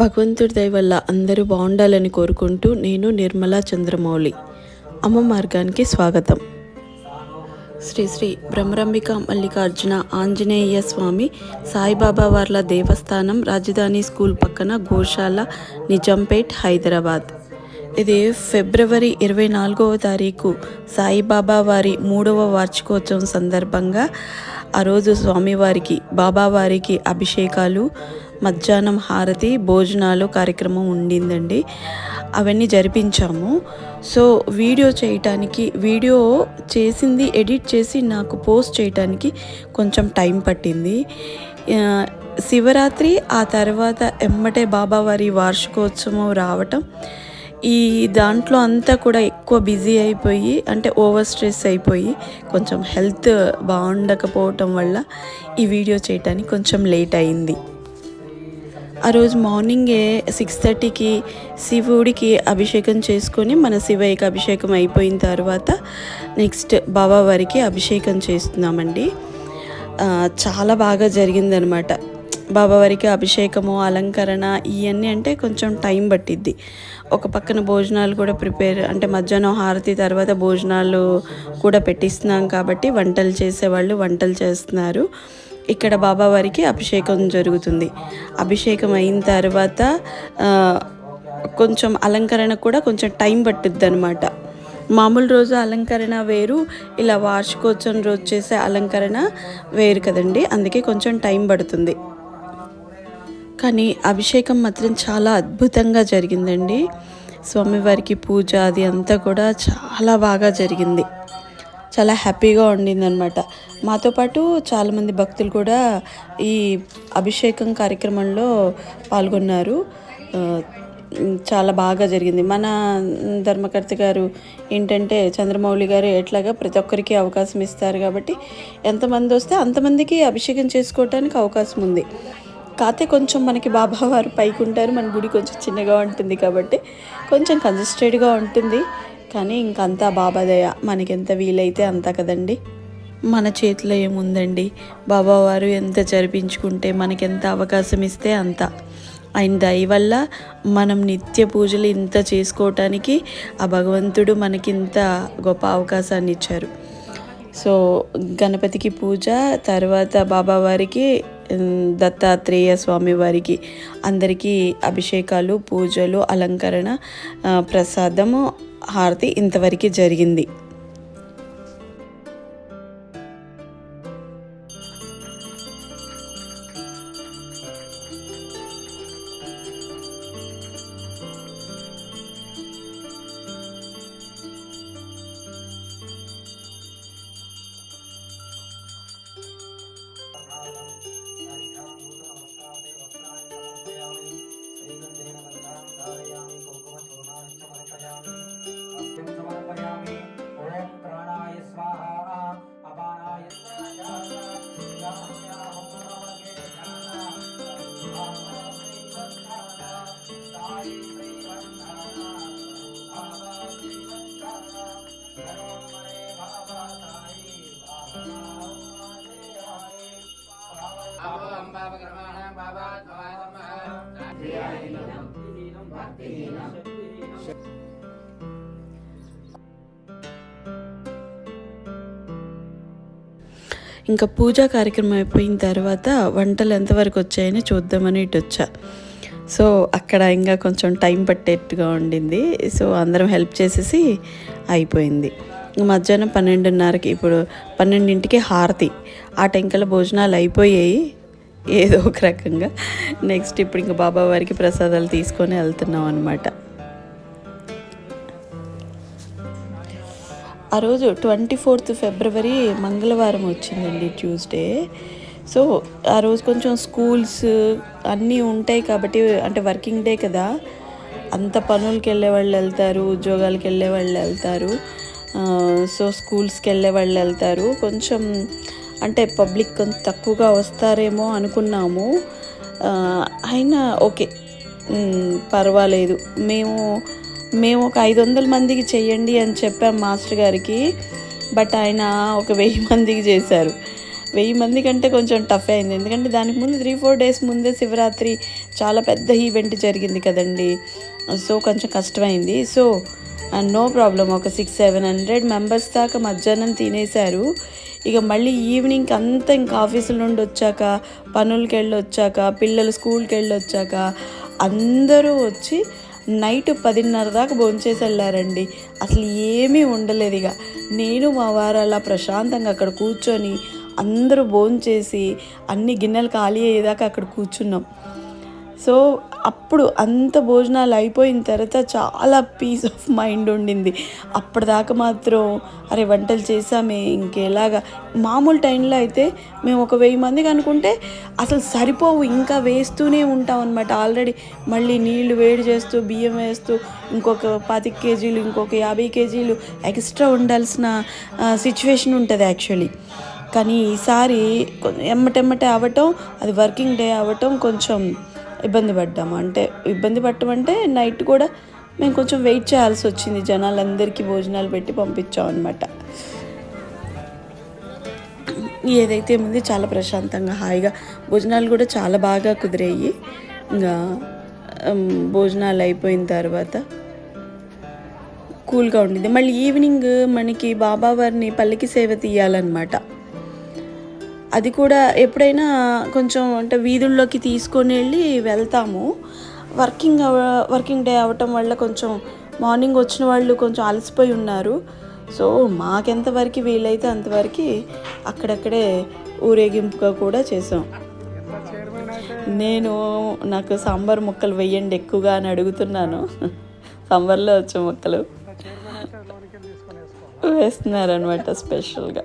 భగవంతుడి దయ వల్ల అందరూ బాగుండాలని కోరుకుంటూ నేను నిర్మలా చంద్రమౌళి. అమ్మ మార్గానికి స్వాగతం. శ్రీ శ్రీ బ్రహ్మరంబిక మల్లికార్జున ఆంజనేయ స్వామి సాయిబాబా వార్ల దేవస్థానం, రాజధాని స్కూల్ పక్కన, గోశాల, నిజాంపేట్, హైదరాబాద్. ఇది ఫిబ్రవరి 24వ తారీఖు సాయిబాబా వారి 3వ వార్షికోత్సవం సందర్భంగా ఆ రోజు స్వామివారికి, బాబావారికి అభిషేకాలు, మధ్యాహ్నం హారతి, భోజనాలు కార్యక్రమం ఉండిందండి. అవన్నీ జరిపించాము. సో వీడియో చేసింది ఎడిట్ చేసి నాకు పోస్ట్ చేయడానికి కొంచెం టైం పట్టింది. శివరాత్రి ఆ తర్వాత ఎమ్మటే బాబావారి వార్షికోత్సవం రావటం, ఈ దాంట్లో అంతా కూడా ఎక్కువ బిజీ అయిపోయి, అంటే ఓవర్ స్ట్రెస్ అయిపోయి, కొంచెం హెల్త్ బాగుండకపోవటం వల్ల ఈ వీడియో చేయడానికి కొంచెం లేట్ అయింది. ఆ రోజు మార్నింగే 6:30కి శివుడికి అభిషేకం చేసుకొని, మన శివయ్యకి అభిషేకం అయిపోయిన తర్వాత నెక్స్ట్ బాబావారికి అభిషేకం చేస్తున్నామండి. చాలా బాగా జరిగిందనమాట. బాబావారికి అభిషేకము, అలంకరణ ఇవన్నీ అంటే కొంచెం టైం పట్టిద్ది. ఒక పక్కన భోజనాలు కూడా అంటే మధ్యాహ్నం హారతి తర్వాత భోజనాలు కూడా పెట్టిస్తున్నాం కాబట్టి వంటలు చేసేవాళ్ళు వంటలు చేస్తున్నారు. ఇక్కడ బాబావారికి అభిషేకం జరుగుతుంది. అభిషేకం అయిన తర్వాత కొంచెం అలంకరణ కూడా కొంచెం టైం పట్టుద్ది అనమాట. మామూలు రోజు అలంకరణ వేరు, ఇలా వార్షికోత్సవం రోజు చేసే అలంకరణ వేరు కదండి, అందుకే కొంచెం టైం పడుతుంది. కానీ అభిషేకం మాత్రం చాలా అద్భుతంగా జరిగిందండి. స్వామివారికి పూజ అది అంతా కూడా చాలా బాగా జరిగింది. చాలా హ్యాపీగా ఉండిందనమాట. మాతో పాటు చాలామంది భక్తులు కూడా ఈ అభిషేకం కార్యక్రమంలో పాల్గొన్నారు. చాలా బాగా జరిగింది. మన ధర్మకర్త గారు ఏంటంటే, చంద్రమౌళి గారు ఎట్లాగా ప్రతి ఒక్కరికి అవకాశం ఇస్తారు కాబట్టి ఎంతమంది వస్తే అంతమందికి అభిషేకం చేసుకోవటానికి అవకాశం ఉంది. కాకపోతే కొంచెం మనకి బాబావారు పైకి ఉంటారు, మన గుడి కొంచెం చిన్నగా ఉంటుంది కాబట్టి కొంచెం కంజెస్టెడ్గా ఉంటుంది. కానీ ఇంకంతా బాబాదయ, మనకి ఎంత వీలైతే అంతా కదండి. మన చేతిలో ఏముందండి, బాబావారు ఎంత జరిపించుకుంటే, మనకెంత అవకాశం ఇస్తే అంత. ఆయన దయ వల్ల మనం నిత్య పూజలు ఇంత చేసుకోవటానికి ఆ భగవంతుడు మనకింత గొప్ప అవకాశాన్ని ఇచ్చారు. సో గణపతికి పూజ, తర్వాత బాబావారికి, దత్తాత్రేయ స్వామి వారికి అందరికీ అభిషేకాలు, పూజలు, అలంకరణ, ప్రసాదము, హారతి ఇంతవరకు జరిగింది. ఇంకా పూజా కార్యక్రమం అయిపోయిన తర్వాత వంటలు ఎంతవరకు వచ్చాయని చూద్దామని ఇటు వచ్చా. సో అక్కడ ఇంకా కొంచెం టైం పట్టేట్టుగా ఉండింది. సో అందరం హెల్ప్ చేసేసి అయిపోయింది. మధ్యాహ్నం 12:30కి, ఇప్పుడు 12ంటికి హారతి. ఆ టెంకల భోజనాలు అయిపోయాయి ఏదో ఒక రకంగా. నెక్స్ట్ ఇప్పుడు ఇంకా బాబావారికి ప్రసాదాలు తీసుకొని వెళ్తున్నాం అనమాట. ఆ రోజు 24th ఫిబ్రవరి మంగళవారం వచ్చిందండి, ట్యూస్డే. సో ఆ రోజు కొంచెం స్కూల్స్ అన్నీ ఉంటాయి కాబట్టి, అంటే వర్కింగ్ డే కదా, అంత పనులకి వెళ్ళే వాళ్ళు వెళ్తారు, ఉద్యోగాలకు వెళ్ళే వాళ్ళు వెళ్తారు. సో స్కూల్స్కి వెళ్ళే వాళ్ళు వెళ్తారు. కొంచెం అంటే పబ్లిక్ కొంచెం తక్కువగా వస్తారేమో అనుకున్నాము. అయినా ఓకే, పర్వాలేదు. మేము ఒక 500 మందికి చెయ్యండి అని చెప్పాం మాస్టర్ గారికి. బట్ ఆయన ఒక 1000 మందికి చేశారు. 1000 మంది కంటే కొంచెం టఫ్ అయింది. ఎందుకంటే దానికి ముందు 3-4 డేస్ ముందే శివరాత్రి చాలా పెద్ద ఈవెంట్ జరిగింది కదండి. సో కొంచెం కష్టమైంది. సో నో ప్రాబ్లం, ఒక 600-700 మెంబర్స్ దాకా మధ్యాహ్నం తినేశారు. ఇక మళ్ళీ ఈవినింగ్కి అంతా ఇంకా ఆఫీసుల నుండి వచ్చాక, పనులకి వెళ్ళి వచ్చాక, పిల్లలు స్కూల్కి వెళ్ళి వచ్చాక అందరూ వచ్చి నైట్ 10:30 దాకా భోంచేసి వెళ్ళారండి. అసలు ఏమీ ఉండలేదు. ఇక నేను మా వారు అలా ప్రశాంతంగా అక్కడ కూర్చొని అందరూ భోంచేసి అన్ని గిన్నెలు ఖాళీ అయ్యేదాకా అక్కడ కూర్చున్నాం. సో అప్పుడు అంత భోజనాలు అయిపోయిన తర్వాత చాలా పీస్ ఆఫ్ మైండ్ ఉండింది. అప్పటిదాకా మాత్రం అరే వంటలు చేసామే ఇంకెలాగా. మామూలు టైంలో అయితే మేము ఒక 1000 మందికి అనుకుంటే అసలు సరిపోవు, ఇంకా వేస్తూనే ఉంటాం అనమాట. ఆల్రెడీ మళ్ళీ నీళ్లు వేడి చేస్తూ బియ్యం వేస్తూ ఇంకొక 25 కేజీలు ఇంకొక 50 కేజీలు ఎక్స్ట్రా ఉండాల్సిన సిచ్యువేషన్ ఉంటుంది యాక్చువల్లీ. కానీ ఈసారి ఎమ్మటెమ్మటే అవ్వటం, అది వర్కింగ్ డే అవ్వటం కొంచెం ఇబ్బంది పడ్డాము. అంటే ఇబ్బంది పట్టమంటే నైట్ కూడా మేము కొంచెం వెయిట్ చేయాల్సి వచ్చింది. జనాలందరికీ భోజనాలు పెట్టి పంపించాం అనమాట. ఏదైతే ముందు చాలా ప్రశాంతంగా హాయిగా భోజనాలు కూడా చాలా బాగా కుదిరాయి. ఇంకా భోజనాలు అయిపోయిన తర్వాత కూల్గా ఉండింది. మళ్ళీ ఈవినింగ్ మనకి బాబావారిని పల్లకి సేవ తీయాలన్నమాట. అది కూడా ఎప్పుడైనా కొంచెం అంటే వీధుల్లోకి తీసుకొని వెళ్ళి వెళ్తాము. వర్కింగ్ డే అవ్వటం వల్ల కొంచెం మార్నింగ్ వచ్చిన వాళ్ళు కొంచెం అలసిపోయి ఉన్నారు. సో మాకెంతవరకు వీలైతే అంతవరకు అక్కడక్కడే ఊరేగింపుగా కూడా చేసాం. నాకు సాంబార్ ముక్కలు వేయండి ఎక్కువగా అని అడుగుతున్నాను. సాంబార్లో వచ్చే ముక్కలు వేస్తున్నారనమాట స్పెషల్గా.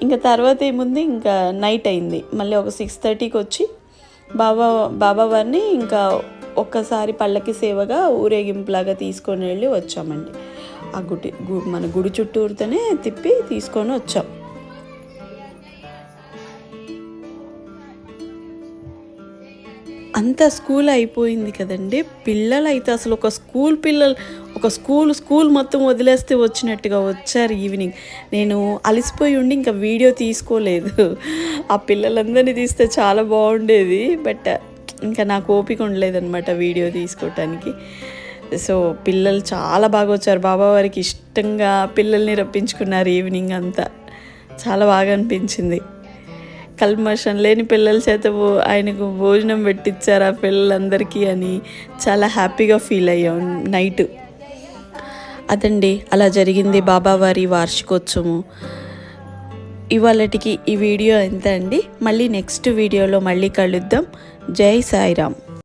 ఇంకా తర్వాత ఏముంది, ఇంకా నైట్ అయింది. మళ్ళీ ఒక 6:30కి వచ్చి బాబావారిని ఇంకా ఒక్కసారి పల్లకి సేవగా ఊరేగింపులాగా తీసుకొని వెళ్ళి వచ్చామండి. ఆ మన గుడి చుట్టూరుతోనే తిప్పి తీసుకొని వచ్చాం. అంతా స్కూల్ అయిపోయింది కదండి. పిల్లలు అయితే అసలు ఒక స్కూల్ మొత్తం వదిలేస్తే వచ్చినట్టుగా వచ్చారు ఈవినింగ్. నేను అలసిపోయి ఉండి ఇంకా వీడియో తీసుకోలేదు. ఆ పిల్లలందరినీ తీస్తే చాలా బాగుండేది. బట్ ఇంకా నాకు ఓపిక ఉండలేదన్నమాట వీడియో తీసుకోవటానికి. సో పిల్లలు చాలా బాగా వచ్చారు. బాబావారికి ఇష్టంగా పిల్లల్ని రప్పించుకున్నారు ఈవినింగ్ అంతా. చాలా బాగా అనిపించింది. కల్మషం లేని పిల్లల చేత ఆయనకు భోజనం పెట్టించారు ఆ పిల్లలందరికీ అని చాలా హ్యాపీగా ఫీల్ అయ్యాం నైట్. అదండి అలా జరిగింది బాబావారి వార్షికోత్సవం. ఇవాళటికి ఈ వీడియో ఎంత అండి. మళ్ళీ నెక్స్ట్ వీడియోలో మళ్ళీ కలుద్దాం. జై సాయిరామ్.